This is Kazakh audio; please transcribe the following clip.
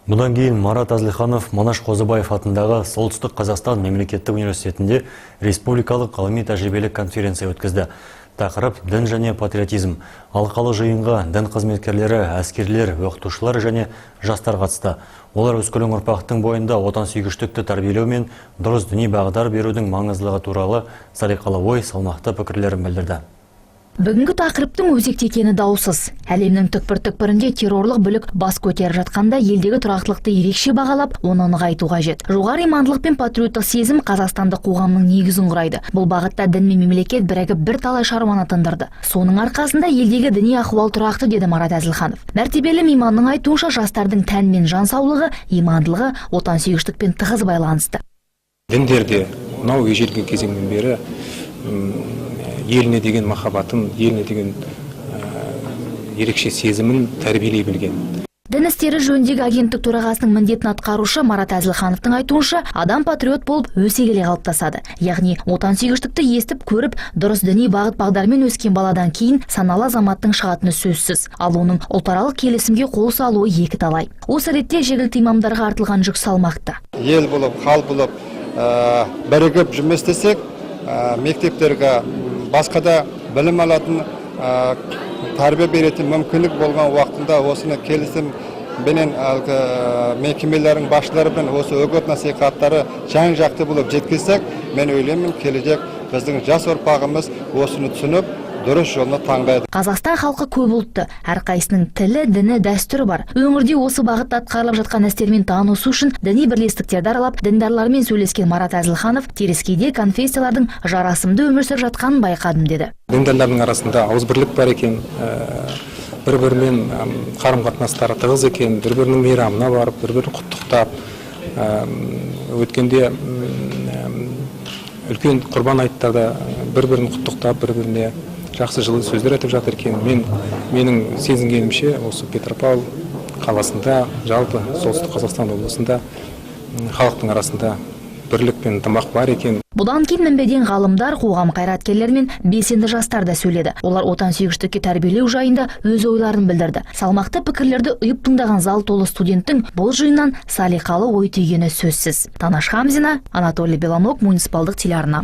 Бұдан кейін Марат Азлиханов Манаш Қозыбаев атындағы Солтүстік Қазақстан мемлекеттік университетінде республикалық ғылыми тәжірибелік конференция өткізді. Тақырып дін және патриотизм. Алқалы жиынға дін қызметкерлері, әскерлер, оқытушылар және жастар қатысты. Олар өскелең ұрпақтың бойында отансүйгіштікті тәрбиелеу мен дұрыс діни бағдар берудің маңыздылығы туралы салиқалы ой, салмақты пікірлерін білдірді. Бүгінгі тақырыптың өзекті екені даусыз. Әлемнің түкпір-түкпірінде террорлық бүлік бас көтеріп жатқанда елдегі тұрақтылықты ерекше бағалап, оны нығайту қажет. Жоғары имандылық пен патриоттық сезім қазақстандық қоғамның негізін құрайды. Бұл бағытта дін мен мемлекет бірігіп бір талай шаруаны тындырды. Соның арқасында елдегі діни ахуал тұрақты, деді Марат Азлиханов. Мәртебелі мейманның айтуынша, жастардың тән мен жан саулығы, имандылығы отансүйгіштікпен тығыз байланысты. Діндерде мынау ежелгі кезеңнен бері еліне деген махаббатын, еліне деген ерекше сезімін тәрбиелей білген. Дін істері жөніндегі агенттік төрағасының міндетін атқарушы Марат Азлихановтың айтуынша, адам патриот болып өсе келе қалыптасады. Яғни отансүйгіштікті естіп көріп, дұрыс діни бағыт-бағдармен өскен баладан кейін саналы азаматтың шығатыны сөзсіз. Ал оның ұлтаралық келісімге қол салуы екі талай. Осы ретте жергілікті имамдарға артылған жүк салмақты. Ел болып, хал болып, бірігіп жұмыс істесек, мектептерге басқа да білім алатын, тәрбие беретін мүмкіндік болған уақытында осыны келісім бенен мекемелердің басшылары бен осы үгіт насихаттары жан жақты болып жеткізсек, мен ойлаймын, келешек біздің жас ұрпағымыз осыны түсініп, дұрыс жолны таңдайды. Қазақстан халқы көп ұлтты, әрқайсының тілі, діні, дәстүрі бар. Өңірде осы бағытта атқарылып жатқан істермен танысу үшін діни бірлестіктерді аралап, діндарлармен сөйлескен Марат Азлиханов теріскейде конфессиялардың жарасымды өмір сүріп жатқанын байқадым, деді. Діндарлардың арасында ауызбірлік бар екен, бір-бірімен қарым-қатынастары тығыз екен, бір-бірінің мейрамына барып, бір-бірін құттықтап, өткенде үлкен құрбан айттарда бір-бірін құттықтап, бір-біріне жақсы жылы сөздер айтып жатыр екен. Менің сезінгенімше осы Петропавл қаласында, жалпы Солтүстік Қазақстан облысында халықтың арасында бірлік пен ынтымақ бар екен. Бұдан кейін мінбеден ғалымдар, қоғам қайраткерлері мен белсенді жастар да сөйледі. Олар отансүйгіштікке тәрбиелеу жайында өз ойларын білдірді. Салмақты пікірлерді ұйып тыңдаған зал толы студенттің бұл жиыннан салиқалы ой түйгені сөзсіз. Танаш Хамзина, Анатолий Белонок, муниципалдық телеарна.